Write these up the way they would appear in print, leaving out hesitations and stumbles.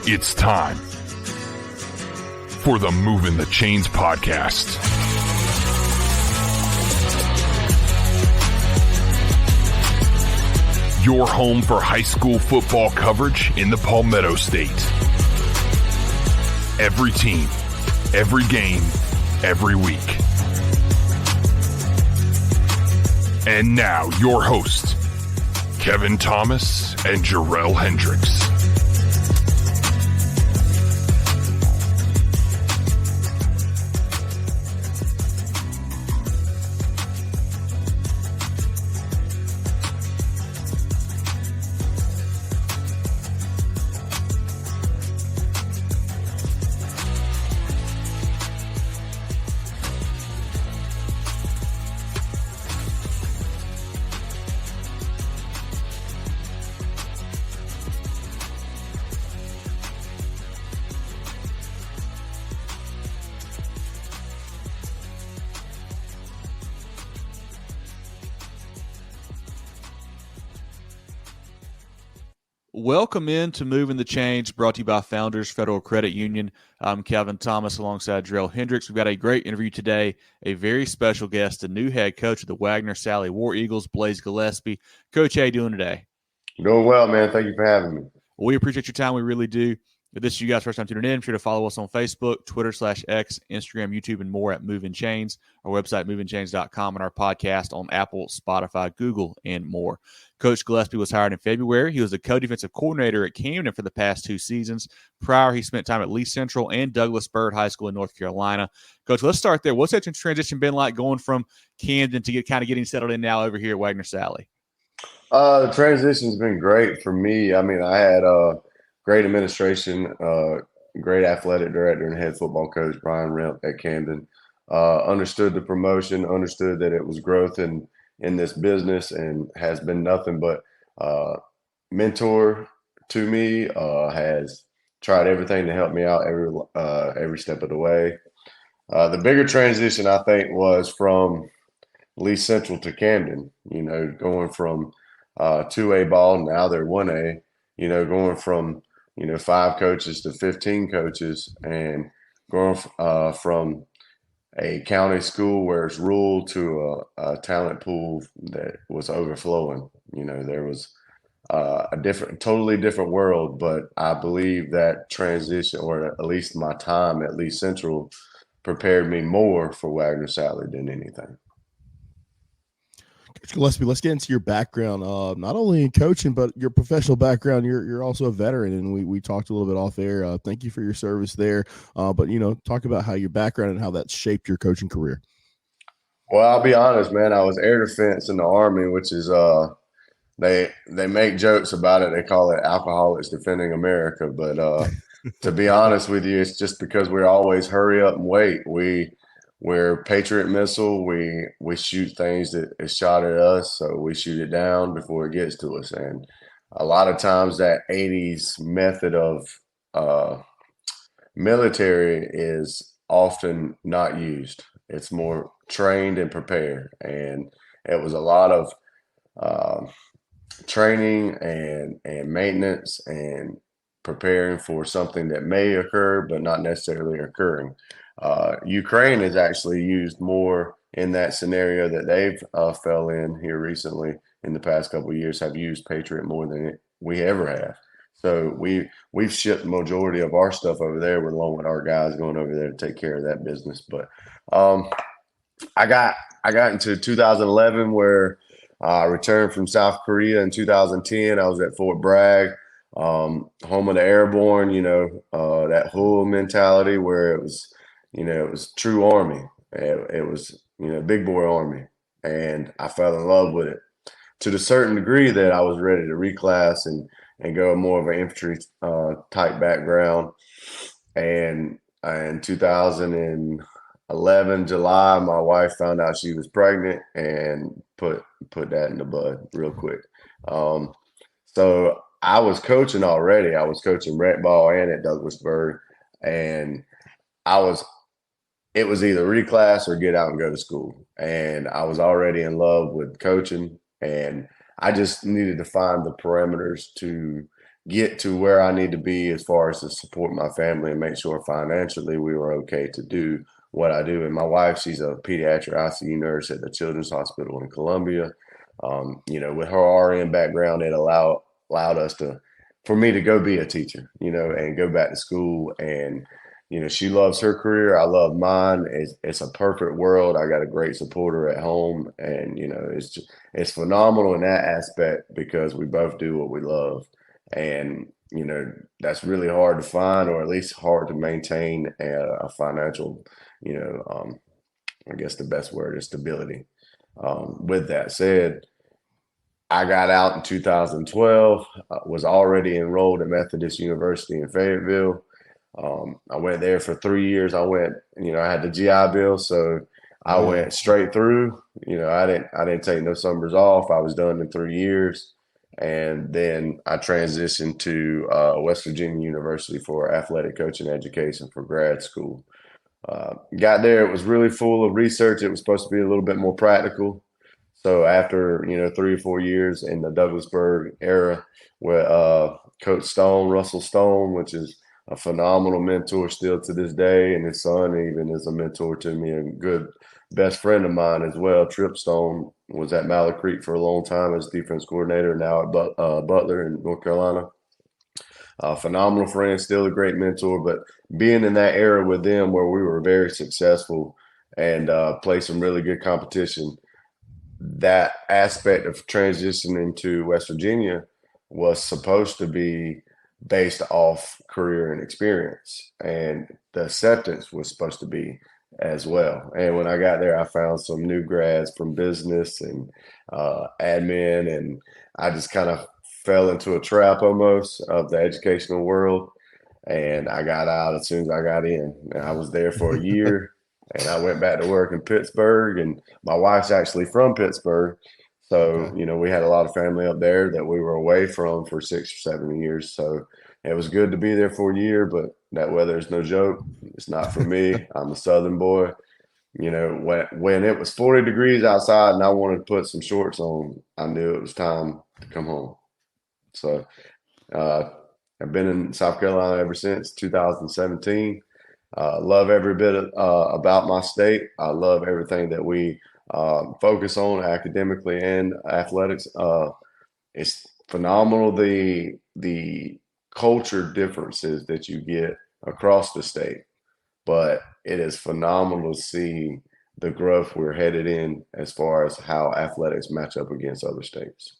It's time for the Movin' the Chains podcast. Your home for high school football coverage in the Palmetto State. Every team, every game, every week. And now your hosts, Kevin Thomas and Jarrell Hendricks. Welcome in to Moving the Change, brought to you by Founders Federal Credit Union. I'm Kevin Thomas alongside Jarrell Hendricks. We've got a great interview today, a very special guest, the new head coach of the Wagener-Salley War Eagles, Blaze Gillespie. Coach, how you doing today? Doing well, man. Thank you for having me. Well, we appreciate your time. We really do. If this is you guys' first time tuning in, be sure to follow us on Facebook, Twitter/X, Instagram, YouTube, and more at Movin' Chains, our website, movinchains.com, and our podcast on Apple, Spotify, Google, and more. Coach Gillespie was hired in February. He was the co-defensive coordinator at Camden for the past 2 seasons. Prior, he spent time at Lee Central and Douglas Byrd High School in North Carolina. Coach, let's start there. What's that transition been like going from Camden to getting settled in now over here at Wagener-Salley? The transition's been great for me. I mean, I had great administration, great athletic director and head football coach, Brian Remp at Camden. Understood the promotion, understood that it was growth in this business, and has been nothing but mentor to me, has tried everything to help me out every step of the way. The bigger transition, I think, was from Lee Central to Camden, going from 2A ball, now they're 1A, going from 5 coaches to 15 coaches, and going from a county school where it's rural to a talent pool that was overflowing. There was a totally different world, but I believe that transition, or at least my time at Lee Central, prepared me more for Wagener-Salley than anything. Coach Gillespie, let's get into your background, not only in coaching, but your professional background. You're also a veteran, and we talked a little bit off air. Thank you for your service there. But, talk about how your background and how that's shaped your coaching career. Well, I'll be honest, man. I was air defense in the Army, which is they make jokes about it. They call it alcoholics defending America. But to be honest with you, it's just because we're always hurry up and wait. We're Patriot missile. We shoot things that is shot at us, so we shoot it down before it gets to us. And a lot of times that 80s method of military is often not used. It's more trained and prepared. And it was a lot of training and maintenance and preparing for something that may occur but not necessarily occurring. Ukraine has actually used more in that scenario that they've fell in here recently in the past couple of years, have used Patriot more than we ever have. So we've shipped the majority of our stuff over there, along with our guys going over there to take care of that business. But I got into 2011 where I returned from South Korea in 2010. I was at Fort Bragg, home of the airborne, that whole mentality where it was true Army. It was, big boy Army. And I fell in love with it to the certain degree that I was ready to reclass and go more of an infantry type background. And in 2011, July, my wife found out she was pregnant and put that in the bud real quick. So I was coaching already. I was coaching rec ball and at Douglas Byrd. And it was either reclass or get out and go to school. And I was already in love with coaching, and I just needed to find the parameters to get to where I need to be as far as to support my family and make sure financially we were okay to do what I do. And my wife, she's a pediatric ICU nurse at the Children's Hospital in Columbia. With her RN background, it allowed us for me to go be a teacher, and go back to school. And she loves her career. I love mine. It's a perfect world. I got a great supporter at home, and it's phenomenal in that aspect because we both do what we love, and that's really hard to find, or at least hard to maintain a financial. I guess the best word is stability. With that said, I got out in 2012. Was already enrolled at Methodist University in Fayetteville. I went there for 3 years. I had the GI Bill, so I went straight through. I didn't take no summers off. I was done in 3 years, and then I transitioned to West Virginia University for athletic coaching education for grad school. Got there, it was really full of research. It was supposed to be a little bit more practical. So after 3 or 4 years in the Douglasburg era with Coach Russell Stone, which is a phenomenal mentor still to this day, and his son even is a mentor to me, a good best friend of mine as well. Trip Stone was at Mallard Creek for a long time as defense coordinator, now at Butler in North Carolina. Phenomenal friend, still a great mentor, but being in that era with them where we were very successful and played some really good competition, that aspect of transitioning to West Virginia was supposed to be based off career and experience, and the acceptance was supposed to be as well. And when I got there, I found some new grads from business and admin, and I just kind of fell into a trap almost of the educational world. And I got out as soon as I got in, and I was there for a year. And I went back to work in Pittsburgh, and my wife's actually from Pittsburgh. So, we had a lot of family up there that we were away from for 6 or 7 years. So it was good to be there for a year, but that weather is no joke. It's not for me. I'm a Southern boy. When it was 40 degrees outside and I wanted to put some shorts on, I knew it was time to come home. So I've been in South Carolina ever since 2017. Love every bit about my state. I love everything that we focus on academically and athletics. It's phenomenal the culture differences that you get across the state, but it is phenomenal to see the growth we're headed in as far as how athletics match up against other states.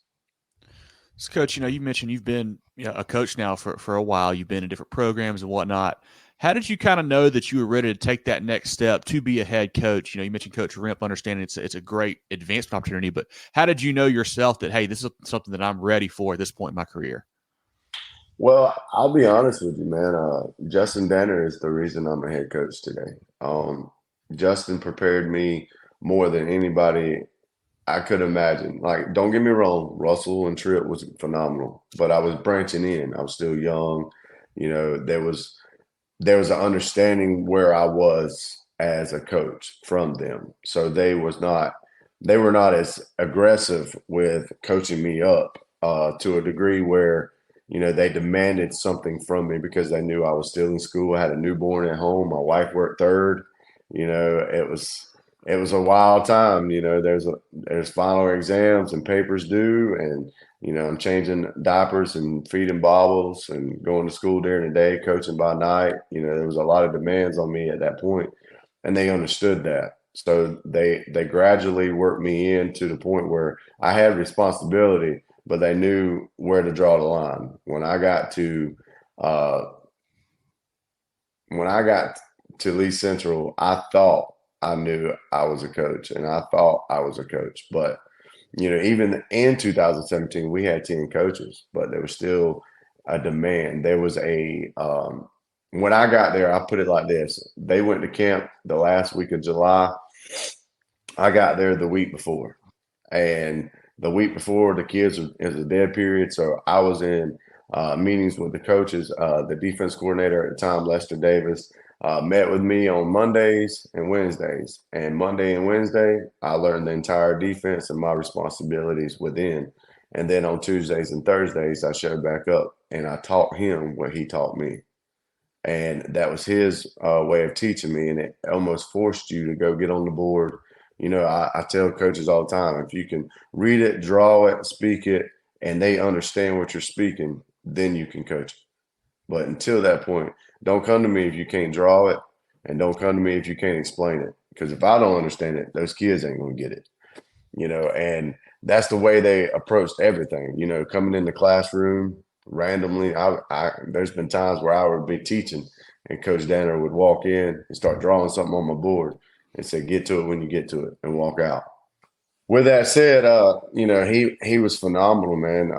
So, Coach, you mentioned you've been a coach now for a while. You've been in different programs and whatnot. How did you kind of know that you were ready to take that next step to be a head coach? You mentioned Coach Rimp, understanding it's a great advancement opportunity, but how did you know yourself that, hey, this is something that I'm ready for at this point in my career? Well, I'll be honest with you, man. Justin Danner is the reason I'm a head coach today. Justin prepared me more than anybody I could imagine. Like, don't get me wrong, Russell and Tripp was phenomenal, but I was branching in. I was still young. There was an understanding where I was as a coach from them. So they were not as aggressive with coaching me up to a degree where, they demanded something from me because they knew I was still in school. I had a newborn at home. My wife worked third. It was a wild time. There's final exams and papers due, and I'm changing diapers and feeding bobbles and going to school during the day, coaching by night. There was a lot of demands on me at that point, and they understood that. So they gradually worked me in to the point where I had responsibility, but they knew where to draw the line. When I got to Lee Central, I thought I knew I was a coach, and I thought I was a coach. But, even in 2017, we had 10 coaches, but there was still a demand. There was when I got there, I put it like this. They went to camp the last week of July. I got there the week before. And the week before, the kids is a dead period. So I was in meetings with the coaches. The defense coordinator at the time, Lester Davis, met with me on Mondays and Wednesdays. And Monday and Wednesday, I learned the entire defense and my responsibilities within. And then on Tuesdays and Thursdays, I showed back up and I taught him what he taught me. And that was his way of teaching me. And it almost forced you to go get on the board. You know, I tell coaches all the time, if you can read it, draw it, speak it, and they understand what you're speaking, then you can coach it. But until that point, don't come to me if you can't draw it, and don't come to me if you can't explain it. Because if I don't understand it, those kids ain't going to get it. You know, and that's the way they approached everything. You know, coming in the classroom randomly, there's been times where I would be teaching and Coach Danner would walk in and start drawing something on my board and say, get to it when you get to it, and walk out. With that said, you know, he was phenomenal, man.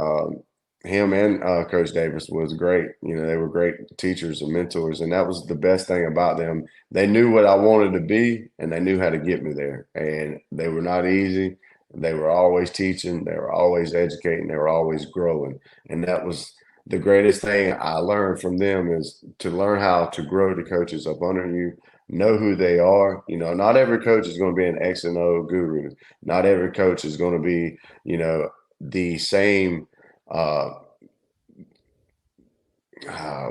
Him and Coach Davis was great. You know, they were great teachers and mentors, and that was the best thing about them. They knew what I wanted to be, and they knew how to get me there. And they were not easy. They were always teaching. They were always educating. They were always growing. And that was the greatest thing I learned from them, is to learn how to grow the coaches up under you, know who they are. You know, not every coach is going to be an X and O guru. Not every coach is going to be, you know, the same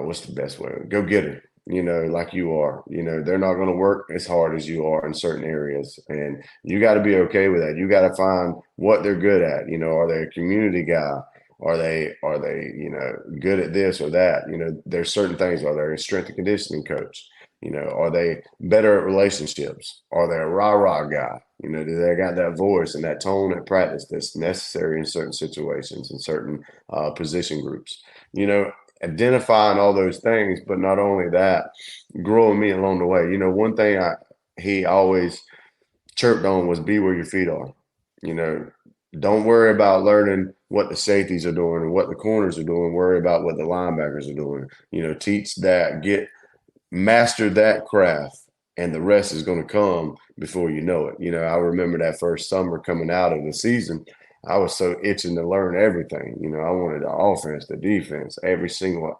what's the best way? Go get it. You know, like you are. You know, they're not going to work as hard as you are in certain areas, and you got to be okay with that. You got to find what they're good at. You know, are they a community guy? Are they you know, good at this or that? You know, there's certain things. Are they a strength and conditioning coach? You know, are they better at relationships? Are they a rah-rah guy? You know, do they got that voice and that tone at practice that's necessary in certain situations and certain position groups? You know, identifying all those things, but not only that, growing me along the way. You know, one thing he always chirped on was be where your feet are. You know, don't worry about learning what the safeties are doing and what the corners are doing. Worry about what the linebackers are doing. You know, teach that, master that craft, and the rest is going to come before you know it. You know, I remember that first summer coming out of the season, I was so itching to learn everything. You know, I wanted the offense, the defense, every single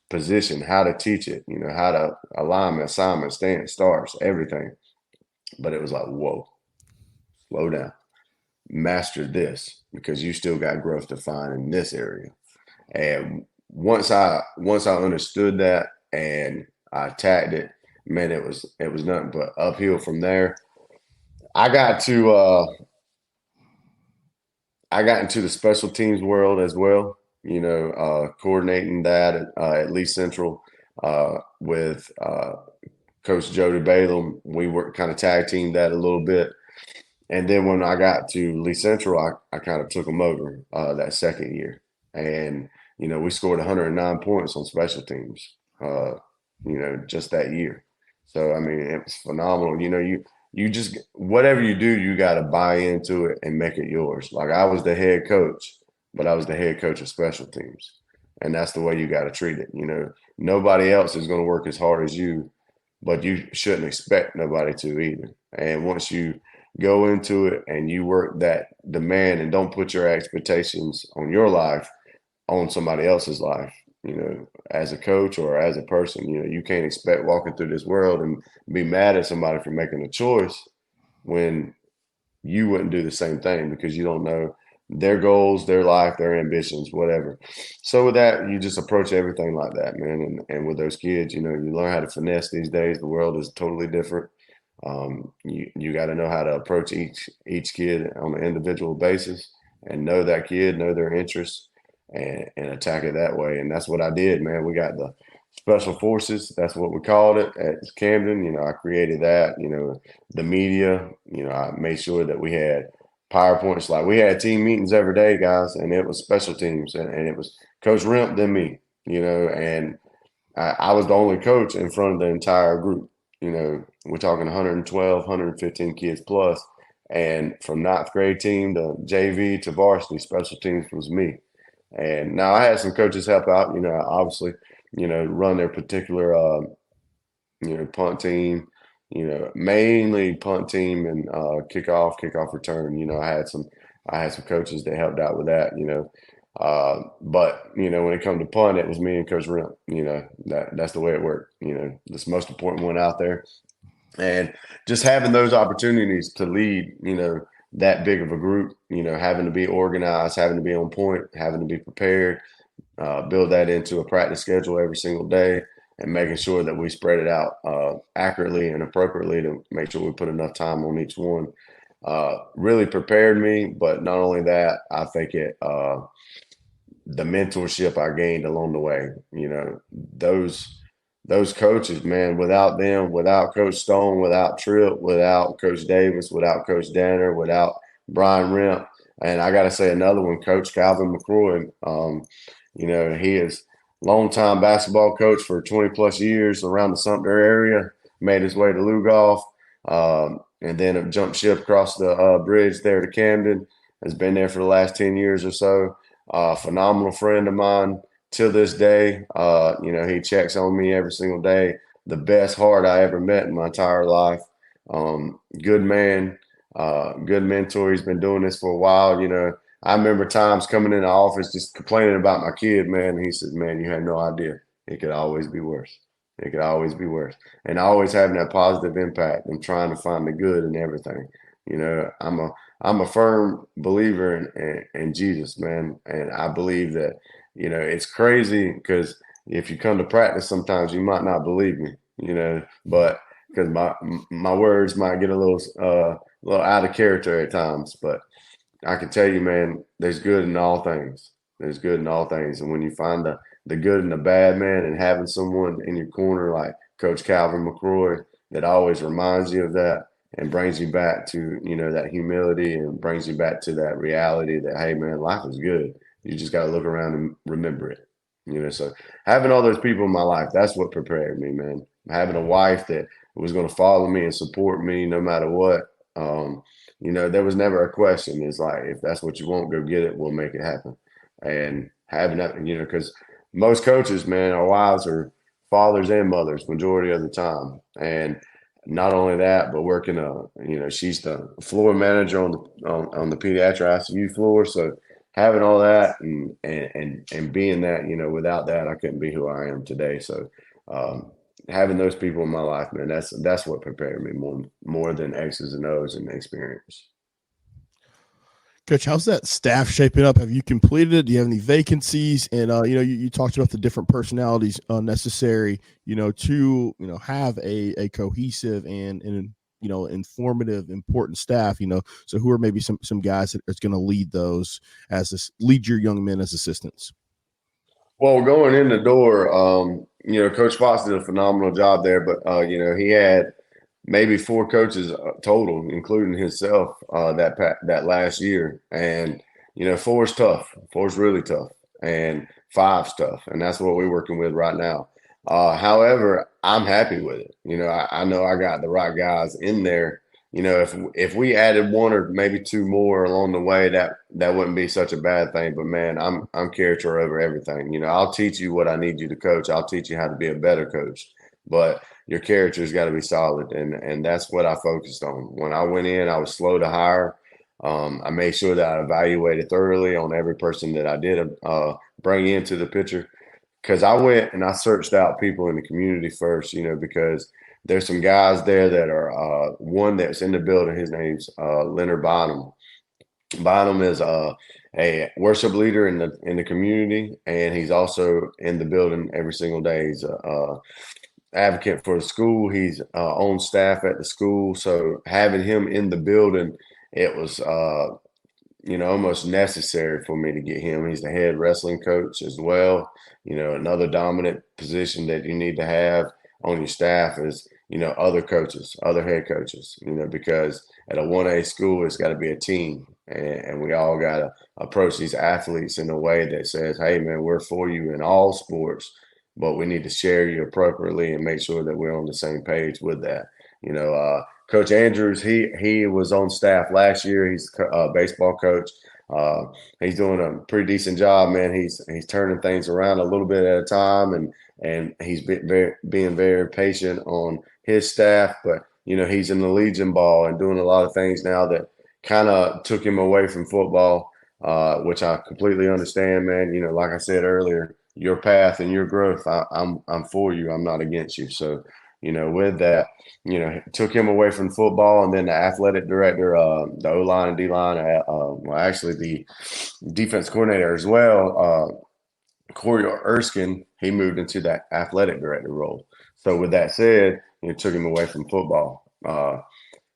position, how to teach it, you know, how to alignment, assignment, stance, starts, everything. But it was like, whoa, slow down. Master this, because you still got growth to find in this area. And once I understood that and I attacked it, man, it was nothing but uphill from there. I got into the special teams world as well, you know, coordinating that at Lee Central with Coach Jody Balaam. We were kind of tag teamed that a little bit. And then when I got to Lee Central, I kind of took them over that second year. And, you know, we scored 109 points on special teams, you know, just that year. So, I mean, it was phenomenal. You know, you just, whatever you do, you got to buy into it and make it yours. Like, I was the head coach, but I was the head coach of special teams. And that's the way you got to treat it. You know, nobody else is going to work as hard as you, but you shouldn't expect nobody to either. And once you go into it and you work that demand and don't put your expectations on your life on somebody else's life, you know, as a coach or as a person, you know, you can't expect walking through this world and be mad at somebody for making a choice when you wouldn't do the same thing, because you don't know their goals, their life, their ambitions, whatever. So with that, you just approach everything like that, man. And with those kids, you know, you learn how to finesse these days. The world is totally different. You got to know how to approach each kid on an individual basis and know that kid, know their interests, and attack it that way. And that's what I did, man. We got the special forces. That's what we called it at Camden. You know, I created that. You know, the media. You know, I made sure that we had PowerPoints. Like, we had team meetings every day, guys, and it was special teams, and it was Coach Rimp, then me. You know, and I was the only coach in front of the entire group. You know, we're talking 112, 115 kids plus. And from ninth grade team to JV to varsity, special teams was me. And now I had some coaches help out, you know, obviously, you know, run their particular, you know, punt team, you know, mainly punt team and kickoff return. You know, I had some coaches that helped out with that, you know. But, you know, when it come to punt, it was me and Coach Rimp. You know, that's the way it worked. You know, this most important one out there. And just having those opportunities to lead, you know, that big of a group, having to be organized, having to be on point, having to be prepared, build that into a practice schedule every single day, and making sure that we spread it out accurately and appropriately to make sure we put enough time on each one. Really prepared me, but not only that, I think the mentorship I gained along the way, those coaches, man, without them, without Coach Stone, without Tripp, without Coach Davis, without Coach Danner, without Brian Remp, and I got to say another one, Coach Calvin McCroy. He is longtime basketball coach for 20 plus years around the Sumter area, made his way to Lugoff, and then jumped ship across the bridge there to Camden, has been there for the last 10 years or so. Phenomenal friend of mine till this day. He checks on me every single day. The best heart I ever met in my entire life. Good man, good mentor. He's been doing this for a while. I remember times coming in the office just complaining about my kid, man. And he said, man, you had no idea. It could always be worse. It could always be worse. And always having that positive impact and trying to find the good in everything. I'm a firm believer in Jesus, man. And I believe that, it's crazy because if you come to practice, sometimes you might not believe me, but because my words might get a little out of character at times, but I can tell you, man, there's good in all things. There's good in all things. And when you find the good and the bad, man, and having someone in your corner like Coach Calvin McCroy that always reminds you of that and brings you back to, that humility and brings you back to that reality that, hey, man, life is good. You just got to look around and remember it. So having all those people in my life, that's what prepared me, man. Having a wife that was going to follow me and support me no matter what. There was never a question. It's like, if that's what you want, go get it. We'll make it happen. And having that, because most coaches, man, our wives are fathers and mothers majority of the time. And not only that, but working, she's the floor manager on the pediatric ICU floor. So having all that and being that, without that, I couldn't be who I am today. So having those people in my life, man, that's what prepared me more than X's and O's and experience. Coach, how's that staff shaping up? Have you completed it? Do you have any vacancies? And you talked about the different personalities necessary, to have a cohesive and informative, important staff. So who are maybe some guys that are going to lead lead your young men as assistants? Well, going in the door, Coach Fox did a phenomenal job there, but he had maybe 4 coaches total, including himself, that last year. And 4 is tough. 4 is really tough, and 5's tough, and that's what we're working with right now. However, I'm happy with it. I know I got the right guys in there. If we added 1 or maybe 2 more along the way, that wouldn't be such a bad thing. But man, I'm character over everything. I'll teach you what I need you to coach. I'll teach you how to be a better coach. But your character's got to be solid, and that's what I focused on. When I went in, I was slow to hire. I made sure that I evaluated thoroughly on every person that I did bring into the picture, because I went and I searched out people in the community first, because there's some guys there that are one that's in the building. His name's Leonard Bynum. Bynum is a worship leader in the community, and he's also in the building every single day. He's advocate for the school. He's on staff at the school. So having him in the building, it was, almost necessary for me to get him. He's the head wrestling coach as well. Another dominant position that you need to have on your staff is, other coaches, other head coaches, because at a 1A school, it's got to be a team. And we all got to approach these athletes in a way that says, hey, man, we're for you in all sports, but we need to share you appropriately and make sure that we're on the same page with that. Coach Andrews, he was on staff last year. He's a baseball coach. He's doing a pretty decent job, man. He's turning things around a little bit at a time, and he's being very patient on his staff. But he's in the Legion ball and doing a lot of things now that kind of took him away from football, which I completely understand, man. Like I said earlier, your path and your growth, I'm for you. I'm not against you. So with that, took him away from football, and then the athletic director, the O-line and D-line, actually the defense coordinator as well, Corey Erskine, he moved into that athletic director role. So with that said, took him away from football.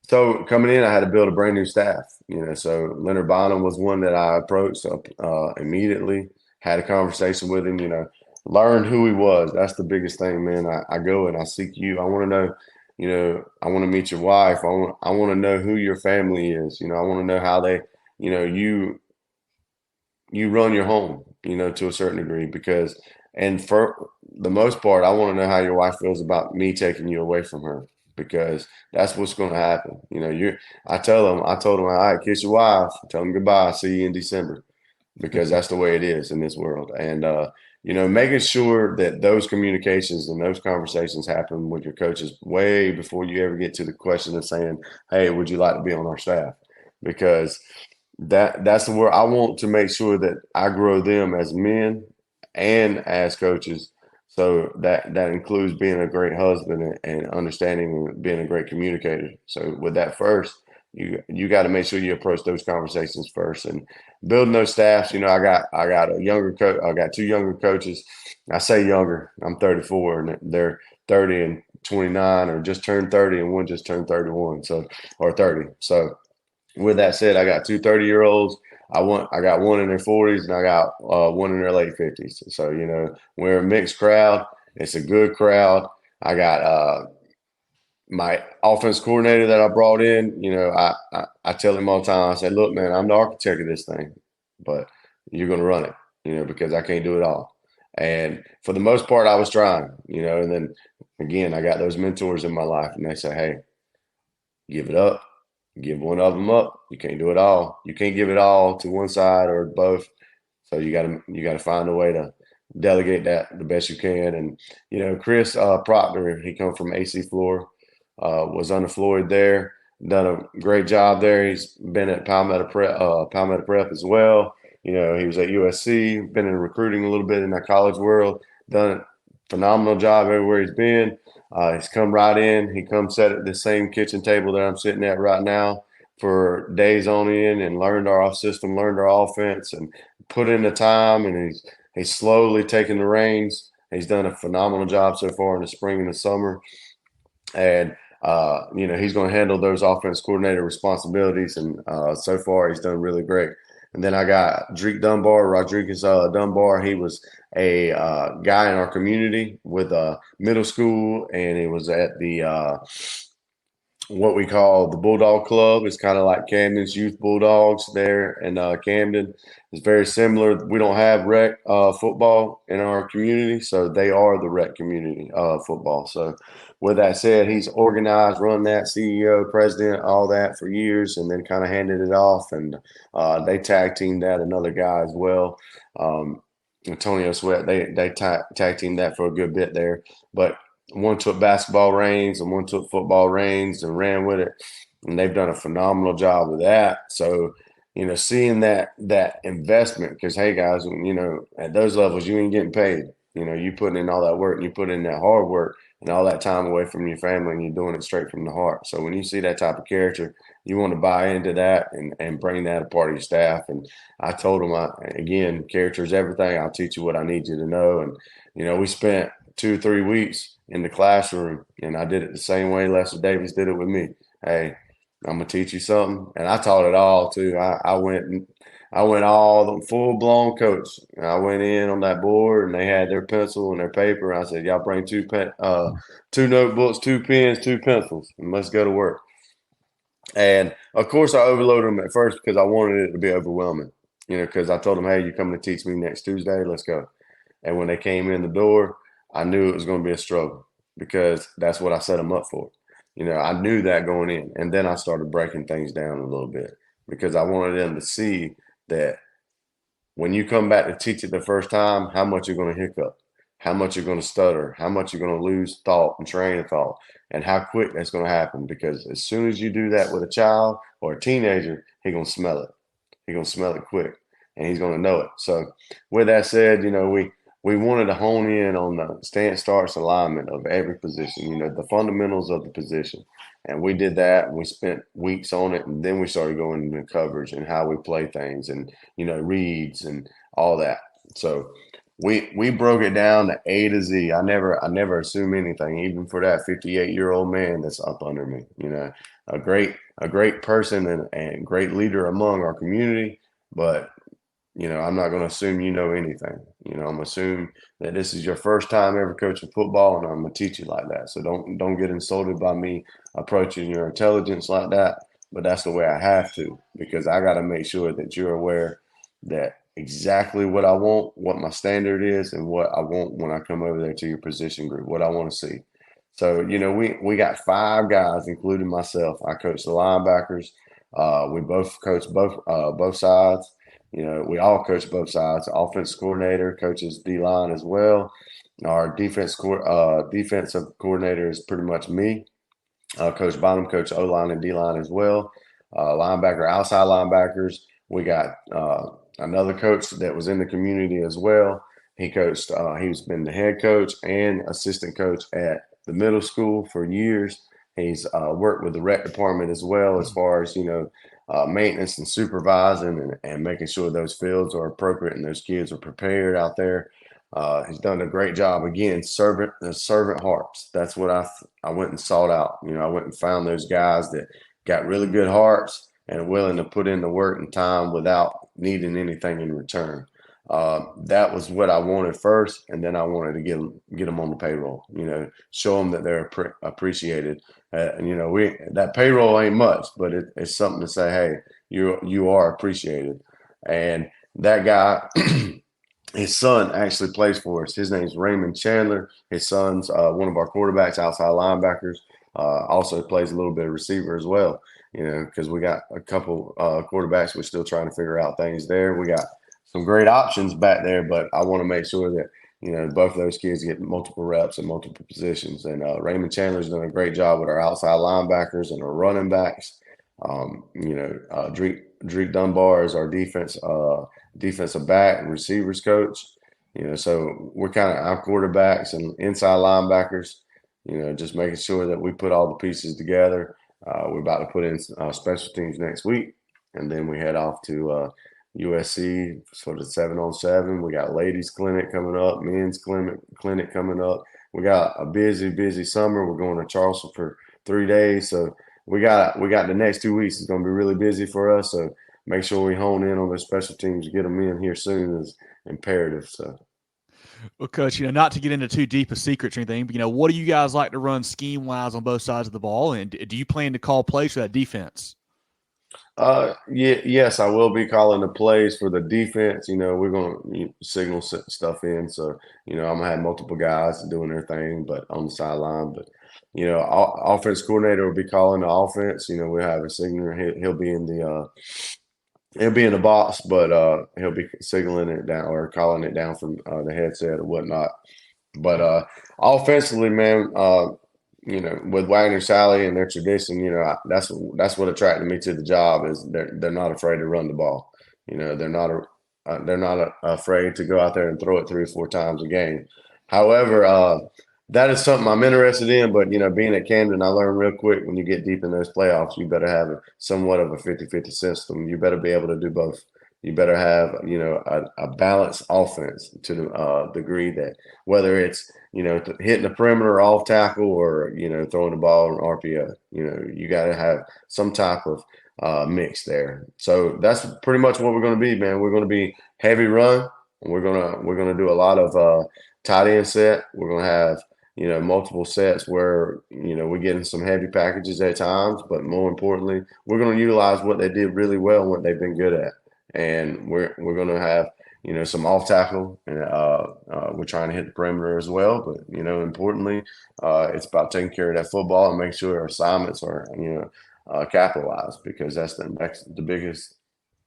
So coming in, I had to build a brand new staff. So Leonard Bonham was one that I approached immediately. Had a conversation with him. Learned who he was. That's the biggest thing, man. I go and I seek you. I want to know. I want to meet your wife. I want to know who your family is. I want to know how they. You run your home, to a certain degree, because, and for the most part, I want to know how your wife feels about me taking you away from her, because that's what's going to happen. I told them, all right, kiss your wife, tell them goodbye, see you in December, because that's the way it is in this world. And, making sure that those communications and those conversations happen with your coaches way before you ever get to the question of saying, hey, would you like to be on our staff? Because that's where I want to make sure that I grow them as men and as coaches. So that includes being a great husband and understanding and being a great communicator. So with that first, you got to make sure you approach those conversations first, and building those staffs. I got a younger coach. I got two younger coaches. I say younger. I'm 34, and they're 30 and 29, or just turned 30, and one just turned 31. Or 30. So with that said, I got two 30-year-olds. I got one in their 40s, and I got one in their late 50s. So, we're a mixed crowd. It's a good crowd. I got my offense coordinator that I brought in. I tell him all the time, I say, look, man, I'm the architect of this thing, but you're going to run it, because I can't do it all. And for the most part, I was trying, and then, again, I got those mentors in my life, and they say, hey, give it up. Give one of them up. You can't do it all. You can't give it all to one side or both. So you got to find a way to delegate that the best you can. And Chris Proctor, he come from AC Floor, was unemployed there, done a great job there. He's been at Palmetto Prep as well. He was at USC, been in recruiting a little bit in that college world, done a phenomenal job everywhere he's been. He's come right in. He comes sat at the same kitchen table that I'm sitting at right now for days on end, and learned our system, learned our offense, and put in the time. And he's slowly taking the reins. He's done a phenomenal job so far in the spring and the summer. And he's going to handle those offense coordinator responsibilities. And so far, he's done really great. And then I got Rodriguez Dunbar. He was a guy in our community with middle school, and he was at the what we call the Bulldog Club. It's kind of like Camden's Youth Bulldogs there in Camden. It's very similar. We don't have rec football in our community, so they are the rec community football. So with that said, he's organized, run that, CEO, president, all that for years, and then kind of handed it off. And they tag teamed that, another guy as well, Antonio Sweat. They tag teamed that for a good bit there. But one took basketball reins and one took football reins and ran with it. And they've done a phenomenal job with that. So, seeing that investment, because, hey, guys, at those levels, you ain't getting paid. You putting in all that work, and you put in that hard work and all that time away from your family, and you're doing it straight from the heart. So when you see that type of character, you want to buy into that and bring that a part of your staff. And I told them, again, character is everything. I'll teach you what I need you to know. And, we spent 2 or 3 weeks in the classroom, and I did it the same way Lester Davis did it with me. Hey, I'm gonna teach you something, and I taught it all too. I went all the full blown coach. I went in on that board, and they had their pencil and their paper. I said, "Y'all bring two notebooks, 2 pens, 2 pencils, and let's go to work." And of course, I overloaded them at first because I wanted it to be overwhelming. Because I told them, "Hey, you're coming to teach me next Tuesday. Let's go." And when they came in the door, I knew it was going to be a struggle, because that's what I set them up for. I knew that going in. And then I started breaking things down a little bit, because I wanted them to see that when you come back to teach it the first time, how much you're going to hiccup, how much you're going to stutter, how much you're going to lose thought and train of thought, and how quick that's going to happen. Because as soon as you do that with a child or a teenager, he's going to smell it. He's going to smell it quick, and he's going to know it. So with that said, we wanted to hone in on the stance, starts, alignment of every position, the fundamentals of the position. And we did that, and we spent weeks on it, and then we started going into coverage and how we play things and, reads and all that. So we broke it down to A to Z. I never assume anything, even for that 58-year-old man that's up under me. A great person and great leader among our community, but I'm not going to assume you know anything. I'm going to assume that this is your first time ever coaching football, and I'm going to teach you like that. So don't get insulted by me approaching your intelligence like that. But that's the way I have to, because I got to make sure that you're aware that exactly what I want, what my standard is, and what I want when I come over there to your position group, what I want to see. So, we got 5 guys, including myself. I coach the linebackers. We both coach both sides. We all coach both sides. The offensive coordinator coaches D-line as well. Our defensive coordinator is pretty much me. Coach Bonham, coach O-line and D-line as well. Linebacker, outside linebackers. We got another coach that was in the community as well. He coached. He's been the head coach and assistant coach at the middle school for years. He's worked with the rec department as well, as far as maintenance and supervising and making sure those fields are appropriate and those kids are prepared out there. He's done a great job. Again, servant hearts. That's what I went and sought out. I went and found those guys that got really good hearts and are willing to put in the work and time without needing anything in return. That was what I wanted first, and then I wanted to get them on the payroll. Show them that they're appreciated. That payroll ain't much, but it's something to say, hey, you are appreciated. And that guy. His son actually plays for us. His name's Raymond Chandler. His son's one of our quarterbacks, outside linebackers. Also plays a little bit of receiver as well, because we got a couple quarterbacks. We're still trying to figure out things there. We got some great options back there, but I want to make sure that, both of those kids get multiple reps in multiple positions. And Raymond Chandler's done a great job with our outside linebackers and our running backs. Dreek Dunbar is our defensive back and receivers coach. So we're kind of our quarterbacks and inside linebackers, just making sure that we put all the pieces together. We're about to put in special teams next week, and then we head off to USC for the 7-on-7. We got ladies clinic coming up, men's clinic coming up. We got a busy summer. We're going to Charleston for 3 days, so we got the next 2 weeks. It's going to be really busy for us. So make sure we hone in on those special teams, get them in here soon is imperative. So, well, Coach, not to get into too deep a secret or anything, but what do you guys like to run scheme wise on both sides of the ball, and do you plan to call plays for that defense? Yes, I will be calling the plays for the defense. We're going to signal stuff in. So, I'm going to have multiple guys doing their thing, but on the sideline. But, offense coordinator will be calling the offense. We'll have a signaler. He'll be in the box, but he'll be signaling it down or calling it down from the headset or whatnot. But offensively, man, with Wagener-Salley and their tradition, that's what attracted me to the job is they're not afraid to run the ball. They're not afraid to go out there and throw it 3 or 4 times a game. However, that is something I'm interested in. But being at Camden, I learned real quick when you get deep in those playoffs, you better have somewhat of a 50-50 system. You better be able to do both. You better have a balanced offense to the degree that whether it's hitting the perimeter off tackle or throwing the ball in RPO, you got to have some type of mix there. So that's pretty much what we're going to be, man. We're going to be heavy run, and we're gonna do a lot of tight end set. We're going to have multiple sets where we're getting some heavy packages at times, but more importantly, we're going to utilize what they did really well and what they've been good at. And we're going to have some off tackle, and we're trying to hit the perimeter as well. But importantly, it's about taking care of that football and make sure our assignments are capitalized, because that's the biggest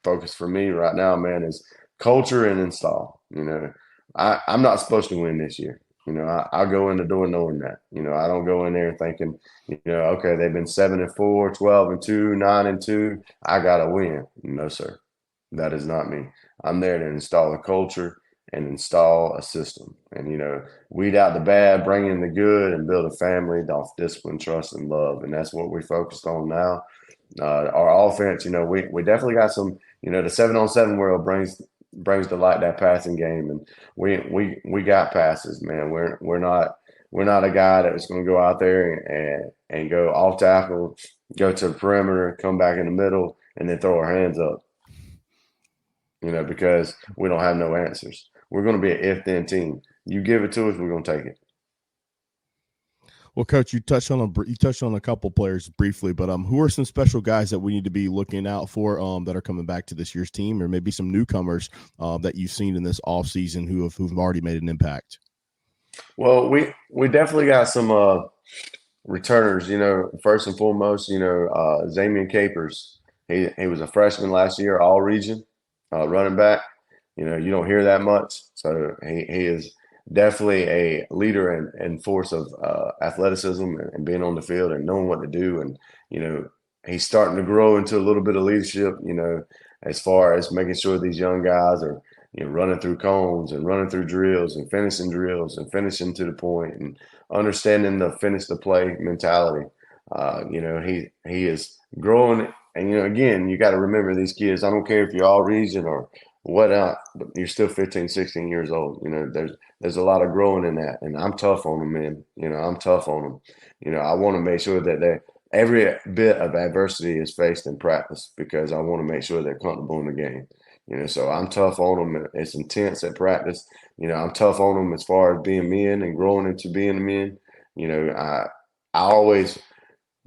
focus for me right now, man, is culture and install. I'm not supposed to win this year. I go in the door knowing that. I don't go in there thinking, okay, they've been 7-4, 12-2, 9-2. I gotta win. No, sir. That is not me. I'm there to install a culture and install a system. And, weed out the bad, bring in the good, and build a family off discipline, trust, and love. And that's what we're focused on now. Our offense, we definitely got some, the 7-on-7 world brings to light that passing game, and we got passes, man. We're not a guy that's going to go out there and go off tackle, go to the perimeter, come back in the middle, and then throw our hands up. Because we don't have no answers. We're going to be an if-then team. You give it to us, we're going to take it. Well, Coach, you touched on a couple players briefly, but who are some special guys that we need to be looking out for that are coming back to this year's team, or maybe some newcomers that you've seen in this offseason who've already made an impact? Well, we definitely got some returners. First and foremost, Zamian Capers. He was a freshman last year, all region running back. You don't hear that much, so he is definitely a leader and force of athleticism and being on the field and knowing what to do. And, he's starting to grow into a little bit of leadership, as far as making sure these young guys are, running through cones and running through drills and finishing to the point and understanding the finish the play mentality. He is growing. And, again, you got to remember these kids. I don't care if you're all region or whatnot, but you're still 15, 16 years old. There's a lot of growing in that. And I'm tough on them, man. I'm tough on them. I want to make sure that every bit of adversity is faced in practice because I want to make sure they're comfortable in the game. So I'm tough on them. It's intense at practice. I'm tough on them as far as being men and growing into being men. I always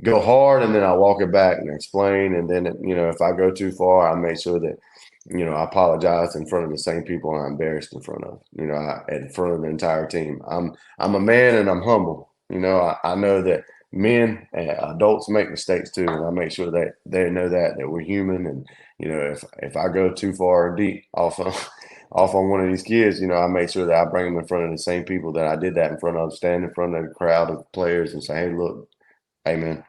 go hard and then I walk it back and explain. And then, if I go too far, I make sure that, I apologize in front of the same people I'm embarrassed in front of, in front of the entire team. I'm a man and I'm humble. I know that men and adults make mistakes too. And I make sure that they know that we're human. And, if I go too far deep off on one of these kids, I make sure that I bring them in front of the same people that I did that in front of, stand in front of the crowd of players and say, hey, look, hey, man,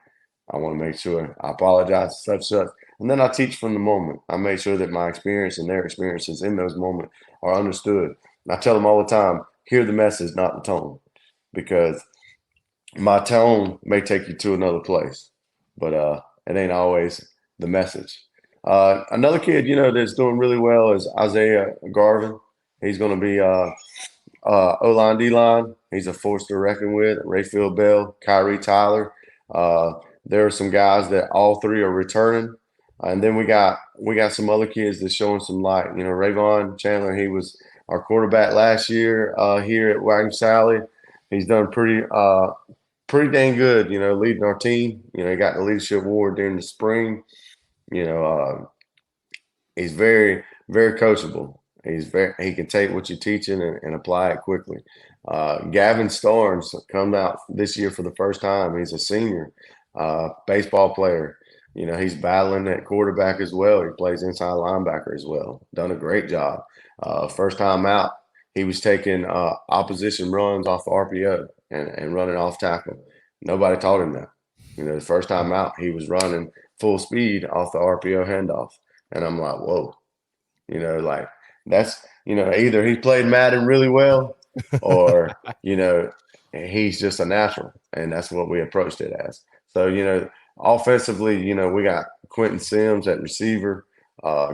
I want to make sure I apologize, such. And then I teach from the moment. I make sure that my experience and their experiences in those moments are understood. And I tell them all the time, hear the message, not the tone, because my tone may take you to another place, but it ain't always the message. Another kid, that's doing really well is Isaiah Garvin. He's going to be O-line, D-line. He's a force to reckon with. Rayfield Bell, Kyrie Tyler. There are some guys that all three are returning. And then we got some other kids that's showing some light. Rayvon Chandler, he was our quarterback last year here at Wagener-Salley. He's done pretty dang good, leading our team. He got the leadership award during the spring. He's very, very coachable. He can take what you're teaching and apply it quickly. Gavin Starnes come out this year for the first time. He's a senior baseball player. He's battling at quarterback as well. He plays inside linebacker as well. Done a great job. First time out, he was taking opposition runs off the RPO and running off tackle. Nobody taught him that. The first time out, he was running full speed off the RPO handoff. And I'm like, whoa. That's, either he played Madden really well or, he's just a natural. And that's what we approached it as. So, offensively, we got Quentin Sims at receiver.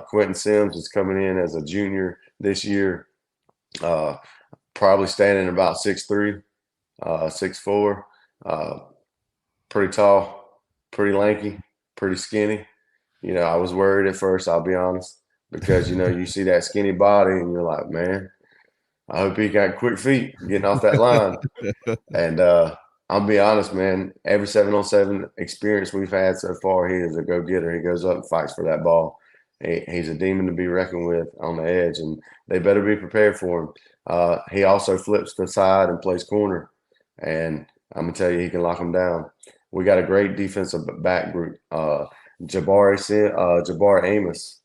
Quentin Sims is coming in as a junior this year, probably standing about 6'3", 6'4", pretty tall, pretty lanky, pretty skinny. I was worried at first, I'll be honest, because, you see that skinny body and you're like, man, I hope he got quick feet getting off that line. And I'll be honest, man, every 7-on-7 experience we've had so far, he is a go-getter. He goes up and fights for that ball. He's a demon to be reckoned with on the edge, and they better be prepared for him. He also flips to the side and plays corner, and I'm going to tell you, he can lock him down. We got a great defensive back group. Jabbar Amos,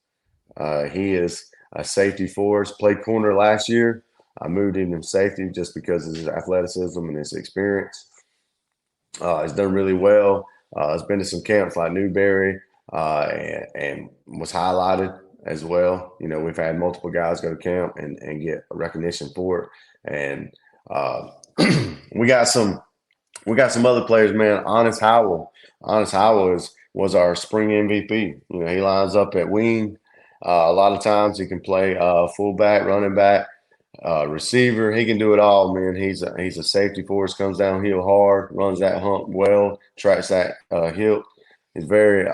he is a safety for us, played corner last year. I moved him to safety just because of his athleticism and his experience. He's done really well. He's been to some camps like Newberry and was highlighted as well. We've had multiple guys go to camp and get recognition for it. And we got some other players, man. Honest Howell was our spring MVP. He lines up at wing. A lot of times he can play fullback, running back, receiver. He can do it all, man. He's a safety for us. Comes downhill hard, runs that hump well, tracks that hip. He's very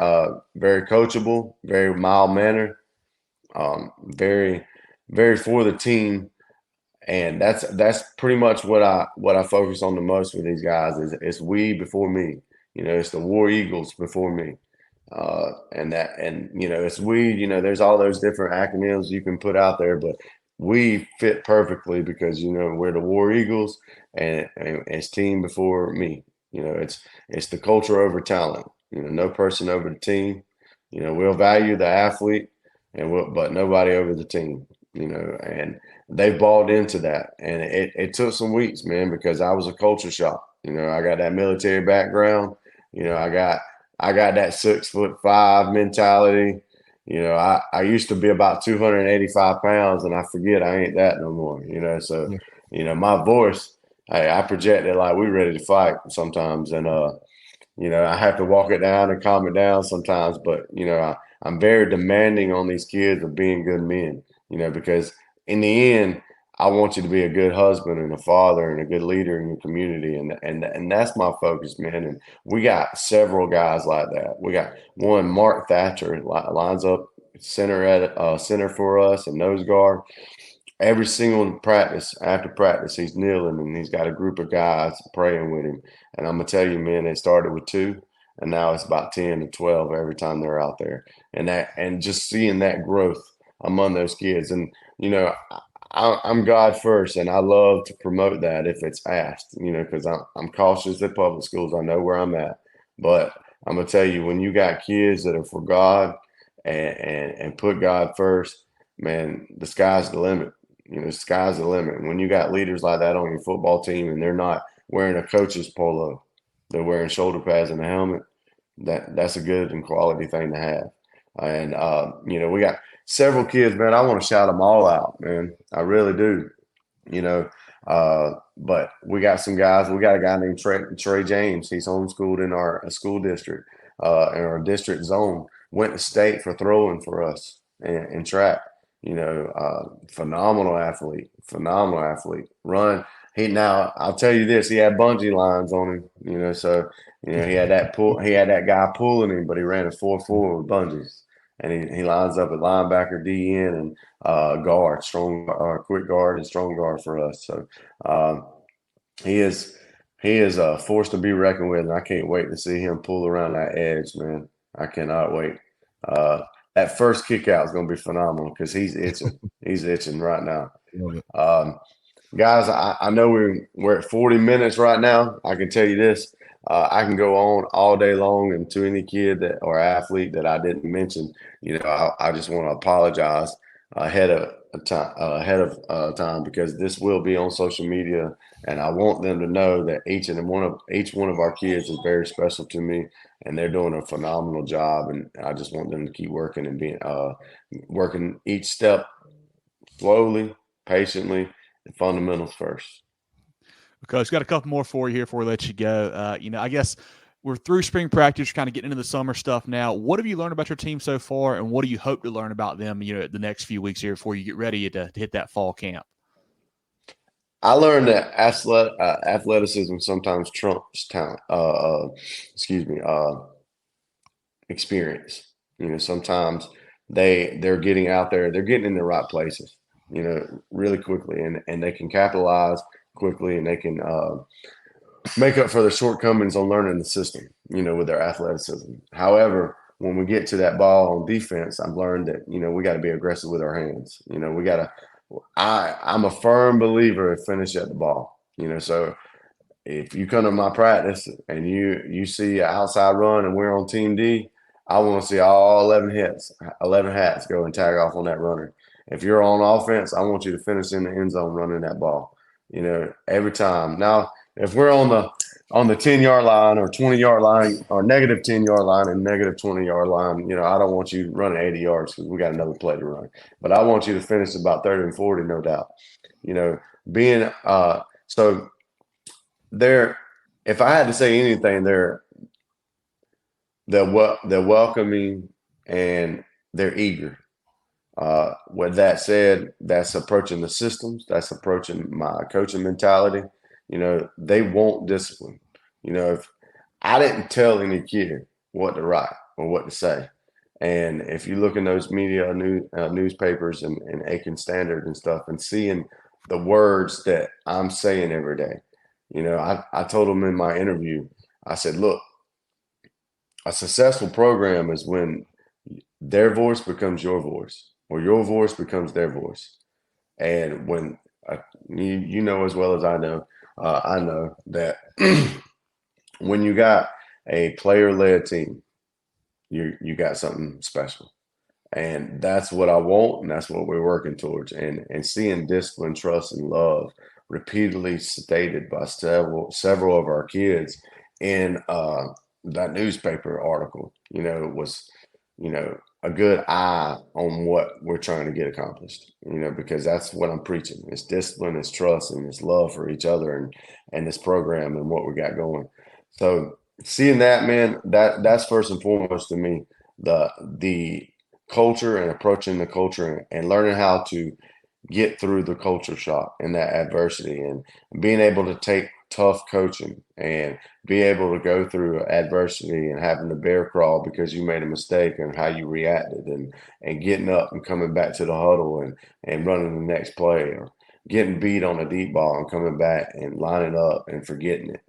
very coachable, very mild mannered, very very for the team. And that's pretty much what I focus on the most with these guys is it's we before me. It's the War Eagles before me. And it's we, there's all those different acronyms you can put out there, but we fit perfectly because, we're the War Eagles and it's team before me. It's the culture over talent, no person over the team. We'll value the athlete but nobody over the team, and they've bought into that. And it took some weeks, man, because I was a culture shock. I got that military background. I got that 6'5" mentality. I used to be about 285 pounds, and I forget I ain't that no more. So my voice, I project it like we ready to fight sometimes, and I have to walk it down and calm it down sometimes. But I'm very demanding on these kids of being good men. Because in the end, I want you to be a good husband and a father and a good leader in your community. And that's my focus, man. And we got several guys like that. We got one, Mark Thatcher, lines up center for us and nose guard. Every single practice, after practice, he's kneeling and he's got a group of guys praying with him. And I'm going to tell you, man, they started with 2 and now it's about 10 to 12 every time they're out there. And just seeing that growth among those kids. And, I'm God first, and I love to promote that if it's asked, because I'm cautious at public schools. I know where I'm at. But I'm going to tell you, when you got kids that are for God and put God first, man, the sky's the limit. The sky's the limit. And when you got leaders like that on your football team and they're not wearing a coach's polo, they're wearing shoulder pads and a helmet, that's a good and quality thing to have. And, we got several kids, man. I want to shout them all out, man. I really do, but we got some guys. We got a guy named Trey James. He's homeschooled in our school district, in our district zone. Went to state for throwing for us in track. Phenomenal athlete. I'll tell you this, he had bungee lines on him, so he had that guy pulling him, but he ran a 4.4 with bungees. And he lines up at linebacker, DN, and guard, quick guard and strong guard for us. So he is a force to be reckoned with, and I can't wait to see him pull around that edge, man. I cannot wait. That first kick out is going to be phenomenal because he's itching. He's itching right now. Guys, I know we're at 40 minutes right now. I can tell you this. I can go on all day long, and to any kid or athlete that I didn't mention, I just want to apologize ahead of time because this will be on social media, and I want them to know that each one of our kids is very special to me, and they're doing a phenomenal job, and I just want them to keep working and being working each step slowly, patiently, and fundamentals first. Coach, got a couple more for you here before we let you go. I guess we're through spring practice, kind of getting into the summer stuff now. What have you learned about your team so far, and what do you hope to learn about them, the next few weeks here before you get ready to hit that fall camp? I learned that athleticism sometimes trumps talent. Experience. Sometimes they're getting out there, they're getting in the right places, really quickly, and they can capitalize quickly, and they can make up for their shortcomings on learning the system, with their athleticism. However, when we get to that ball on defense, I've learned that, we got to be aggressive with our hands. I'm a firm believer in finish at the ball, so if you come to my practice and you see an outside run and we're on team D, I want to see all 11 hats go and tag off on that runner. If you're on offense, I want you to finish in the end zone running that ball, every time. Now, if we're on on the 10-yard line or 20-yard line or negative 10-yard line and negative 20-yard line, I don't want you running 80 yards because we got another play to run. But I want you to finish about 30 and 40, no doubt. Being so they're, if I had to say anything, they're welcoming and they're eager. With that said, that's approaching the systems. That's approaching my coaching mentality. They want discipline. If I didn't tell any kid what to write or what to say, and if you look in those media newspapers and Aiken Standard and stuff and seeing the words that I'm saying every day, I told them in my interview, I said, look, a successful program is when their voice becomes your voice or your voice becomes their voice. And when you know as well as I know that when you got a player-led team, you got something special. And that's what I want, and that's what we're working towards. And seeing discipline, trust, and love repeatedly stated by several of our kids in that newspaper article, was, a good eye on what we're trying to get accomplished, because that's what I'm preaching. It's discipline, it's trust, and it's love for each other and this program and what we got going. So seeing that, man, that's first and foremost to me, the culture and approaching the culture and learning how to get through the culture shock and that adversity and being able to take tough coaching and be able to go through adversity and having to bear crawl because you made a mistake and how you reacted and getting up and coming back to the huddle and running the next play or getting beat on a deep ball and coming back and lining up and forgetting it.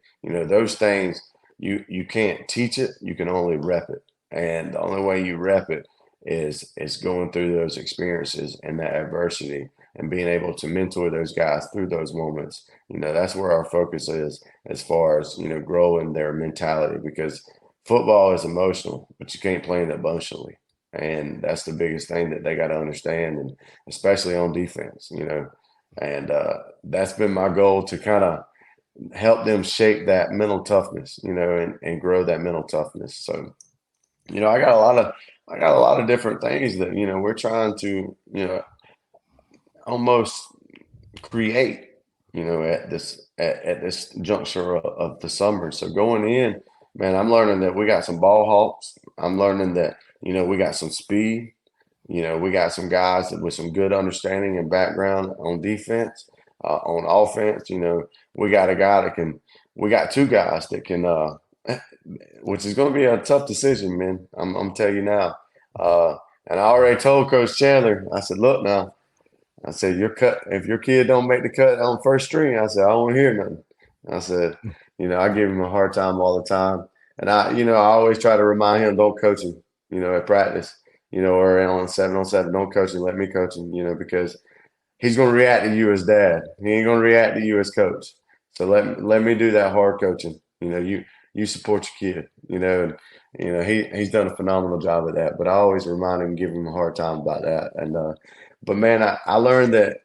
Those things you can't teach it, you can only rep it. And the only way you rep it is going through those experiences and that adversity and being able to mentor those guys through those moments. That's where our focus is as far as, growing their mentality, because football is emotional, but you can't play it emotionally. And that's the biggest thing that they got to understand, and especially on defense, and that's been my goal, to kind of help them shape that mental toughness, and grow that mental toughness. So, I got a lot of different things that, we're trying to, almost create, at this juncture of the summer. So going in, man, I'm learning that we got some ball hawks. I'm learning that, we got some speed. We got some guys with some good understanding and background on defense, on offense. We got a guy we got two guys that can, which is going to be a tough decision, man. I'm telling you now. And I already told Coach Chandler, I said, look now, I said, if your kid don't make the cut on first string, I said, I don't want to hear nothing. I said, I give him a hard time all the time. And I always try to remind him, don't coach him, at practice, or on 7-on-7, don't coach him, let me coach him, because he's going to react to you as dad. He ain't going to react to you as coach. So let me do that hard coaching. You support your kid, and he's done a phenomenal job of that. But I always remind him, give him a hard time about that. And but man, I learned that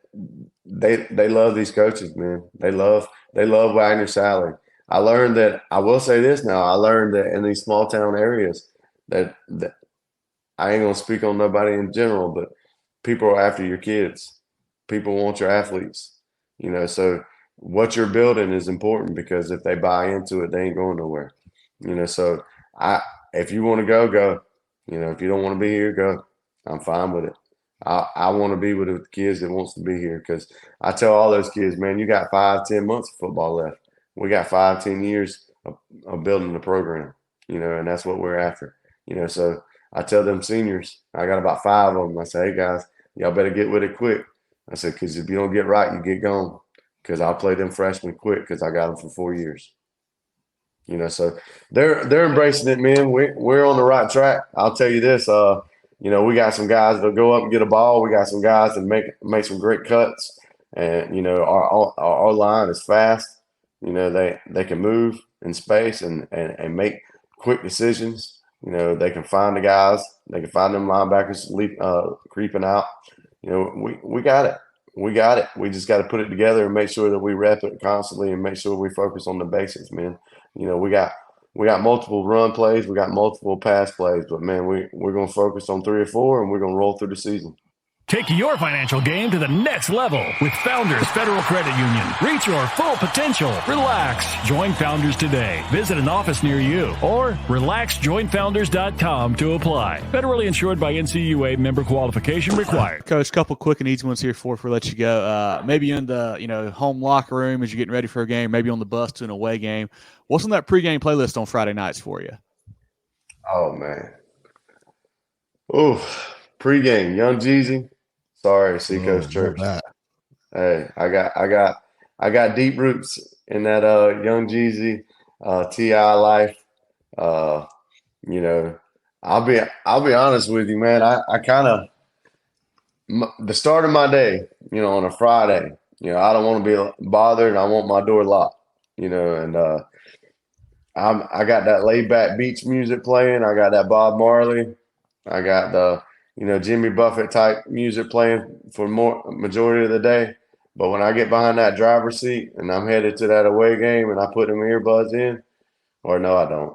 they love these coaches, man. They love Wagener-Salley. I learned that, I will say this now, I learned that in these small town areas that I ain't gonna speak on nobody in general, but people are after your kids. People want your athletes, so what you're building is important, because if they buy into it, they ain't going nowhere. So if you want to go. If you don't want to be here, go. I'm fine with it. I want to be with the kids that wants to be here, because I tell all those kids, man, you got 5-10 months of football left. We got 5-10 years of building the program, and that's what we're after. So I tell them seniors, I got about 5 of them. I say, hey guys, y'all better get with it quick. I said, because if you don't get right, you get gone. Because I'll play them freshmen quick, because I got them for 4 years. So they're embracing it, man. We're on the right track. I'll tell you this, we got some guys that'll go up and get a ball. We got some guys that make some great cuts, and our line is fast. They can move in space and make quick decisions. They can find the guys. They can find them linebackers creeping out. We got it. We got it. We just got to put it together and make sure that we rep it constantly and make sure we focus on the basics, man. we got multiple run plays, we got multiple pass plays, but man, we're gonna focus on 3 or 4, and we're gonna roll through the season. Take your financial game to the next level with Founders Federal Credit Union. Reach your full potential. Relax. Join Founders today. Visit an office near you or relaxjoinfounders.com to apply. Federally insured by NCUA, member qualification required. Coach, a couple quick and easy ones here before we let you go. Maybe in the home locker room as you're getting ready for a game, maybe on the bus to an away game. What's on that pregame playlist on Friday nights for you? Oh man. Oof. Pregame, Young Jeezy. Sorry, Seacoast Church. Hey, I got deep roots in that Young Jeezy, T.I. life. I'll be honest with you, man. I kind of the start of my day, on a Friday, I don't want to be bothered. I want my door locked, and I got that laid back beach music playing. I got that Bob Marley. I got the Jimmy Buffett type music playing for majority of the day. But when I get behind that driver's seat and I'm headed to that away game and I put them earbuds in, or no, I don't.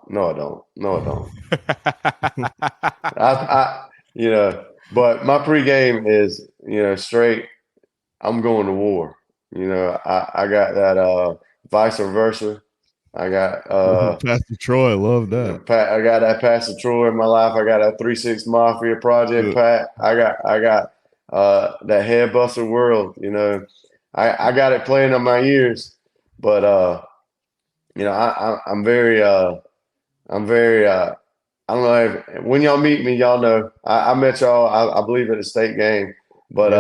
But my pregame is, straight, I'm going to war. I got that vice versa. I got Pastor Troy, love that. I got that Pastor Troy in my life. I got that 3-6 Mafia Project Pat. I got that Head Buster World. I got it playing on my ears, but I'm very I don't know when y'all meet me, y'all know I met y'all. I believe at a state game, but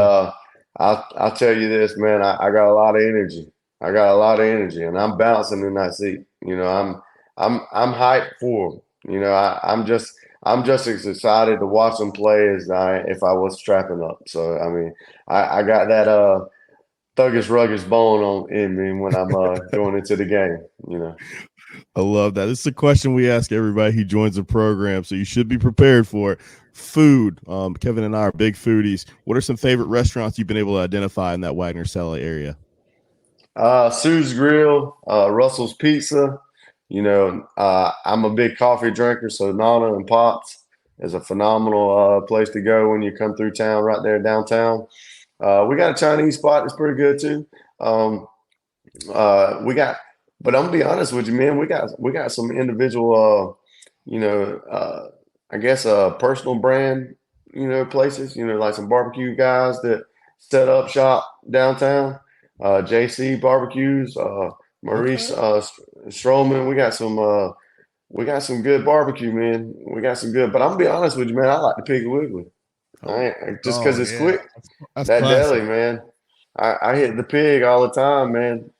I'll tell you this, man. I got a lot of energy. And I'm bouncing in that seat. I'm hyped for them. I'm just as excited to watch them play as if I was strapping up. So I mean, I got that thuggish ruggish bone in me when I'm going into the game. I love that. This is a question we ask everybody who joins the program, so you should be prepared for it. Food. Kevin and I are big foodies. What are some favorite restaurants you've been able to identify in that Wagener-Salley area? Sue's Grill, Russell's Pizza. I'm a big coffee drinker, so Nana and Pops is a phenomenal place to go when you come through town, right there downtown. We got a Chinese spot that's pretty good too. But I'm gonna be honest with you, man. We got some individual, I guess personal brand, places. Like some barbecue guys that set up shop downtown. JC Barbecues, Maurice Stroman. We got some good barbecue, man. We got some good. But I'm gonna be honest with you, man. I like the Piggly Wiggly. Just because it's quick. That's that classic. deli, man. I hit the pig all the time, man.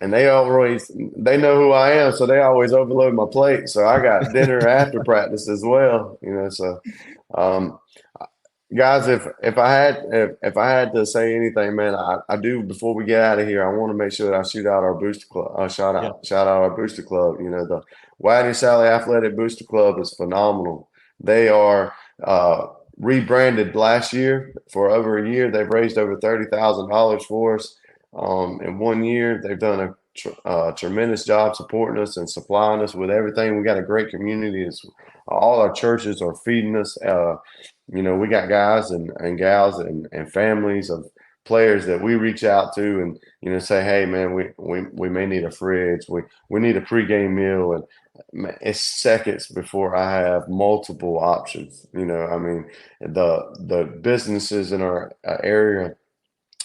And they know who I am, so they always overload my plate. So I got dinner after practice as well. So guys, if I had to say anything, man, I do before we get out of here. I want to make sure that I shoot out our booster club. Shout out our booster club. The Wagener-Salley Athletic Booster Club is phenomenal. They are rebranded last year for over a year. They've raised over $30,000 for us. In 1 year, they've done a tremendous job supporting us and supplying us with everything. We got a great community. All our churches are feeding us. We got guys and gals and families of players that we reach out to and say, hey, man, we may need a fridge. We need a pregame meal. And it's seconds before I have multiple options. The businesses in our area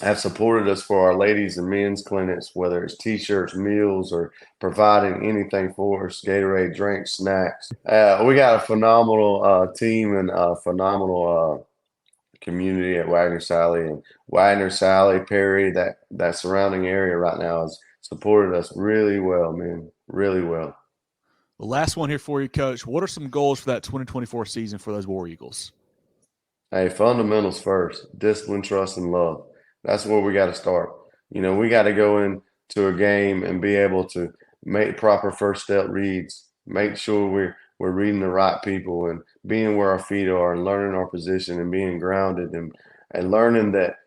have supported us for our ladies and men's clinics, whether it's T-shirts, meals, or providing anything for us, Gatorade, drinks, snacks. We got a phenomenal team and a phenomenal community at Wagener-Salley. And Wagener-Salley, Perry, that surrounding area right now has supported us really well, man, really well. The last one here for you, Coach. What are some goals for that 2024 season for those War Eagles? Hey, fundamentals first, discipline, trust, and love. That's where we got to start. We got to go into a game and be able to make proper first step reads, make sure we're reading the right people and being where our feet are and learning our position and being grounded and learning that,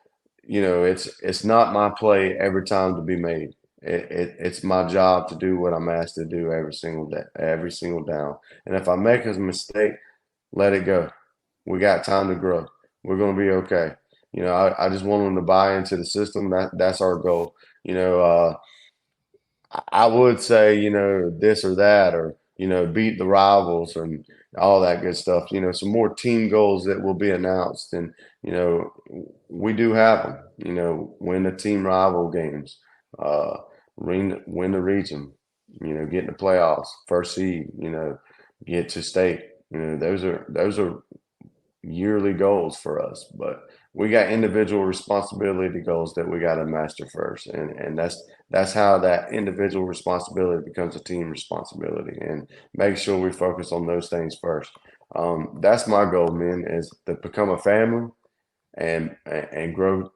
it's not my play every time to be made. It's my job to do what I'm asked to do every single day, every single down. And if I make a mistake, let it go. We got time to grow. We're going to be okay. You know, I just want them to buy into the system. That's our goal. You know, I would say, you know, this or that, or, you know, beat the rivals and all that good stuff. You know, some more team goals that will be announced. And, you know, we do have them. You know, win the team rival games, win the region, you know, get in the playoffs, first seed, you know, get to state. You know, those are yearly goals for us, but we got individual responsibility goals that we got to master first, and that's how that individual responsibility becomes a team responsibility, and make sure we focus on those things first. That's my goal, man, is to become a family and grow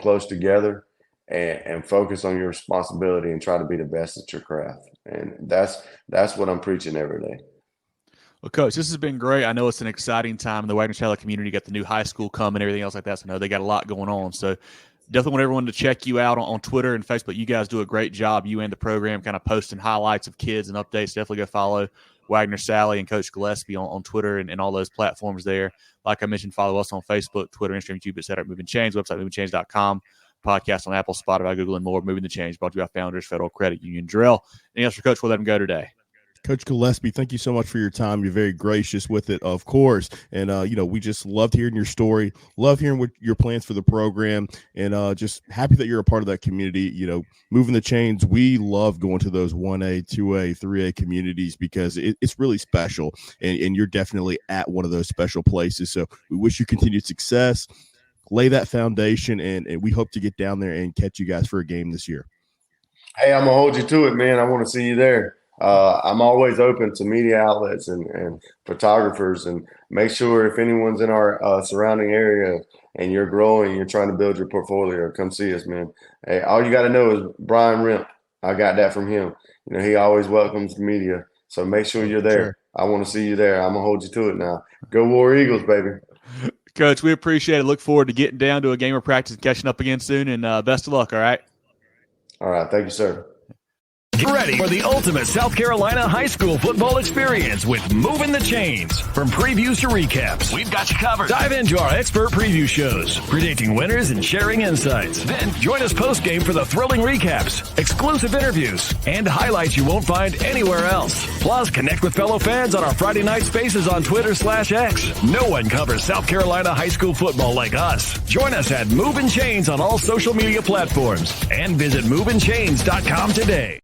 close together, and focus on your responsibility and try to be the best at your craft. And that's what I'm preaching every day. Well, Coach, this has been great. I know it's an exciting time in the Wagener-Salley community. You got the new high school coming, everything else like that. So I know they got a lot going on. So definitely want everyone to check you out on Twitter and Facebook. You guys do a great job, you and the program, kind of posting highlights of kids and updates. Definitely go follow Wagener-Salley and Coach Gillespie on Twitter and all those platforms there. Like I mentioned, follow us on Facebook, Twitter, Instagram, YouTube, etc. Moving Change, website movinchains.com, podcast on Apple, Spotify, Google, and more. Moving the Change, brought to you by Founders Federal Credit Union. Drell, anything else for Coach? We'll let him go today. Coach Gillespie, thank you so much for your time. You're very gracious with it, of course. And, you know, we just loved hearing your story, love hearing what your plans for the program, and just happy that you're a part of that community. You know, Moving the Chains, we love going to those 1A, 2A, 3A communities because it's really special, and you're definitely at one of those special places. So we wish you continued success, lay that foundation, and we hope to get down there and catch you guys for a game this year. Hey, I'm going to hold you to it, man. I want to see you there. I'm always open to media outlets and photographers, and make sure if anyone's in our surrounding area and you're growing, you're trying to build your portfolio, come see us, man. Hey, all you got to know is Brian Rimp. I got that from him. You know, he always welcomes the media. So make sure you're there. Sure. I want to see you there. I'm going to hold you to it now. Go War Eagles, baby. Coach, we appreciate it. Look forward to getting down to a game of practice and catching up again soon, and best of luck, all right? All right. Thank you, sir. Get ready for the ultimate South Carolina high school football experience with Moving the Chains. From previews to recaps, we've got you covered. Dive into our expert preview shows, predicting winners and sharing insights. Then join us post-game for the thrilling recaps, exclusive interviews, and highlights you won't find anywhere else. Plus, connect with fellow fans on our Friday night spaces on Twitter/X. No one covers South Carolina high school football like us. Join us at Movin' Chains on all social media platforms and visit movinchains.com today.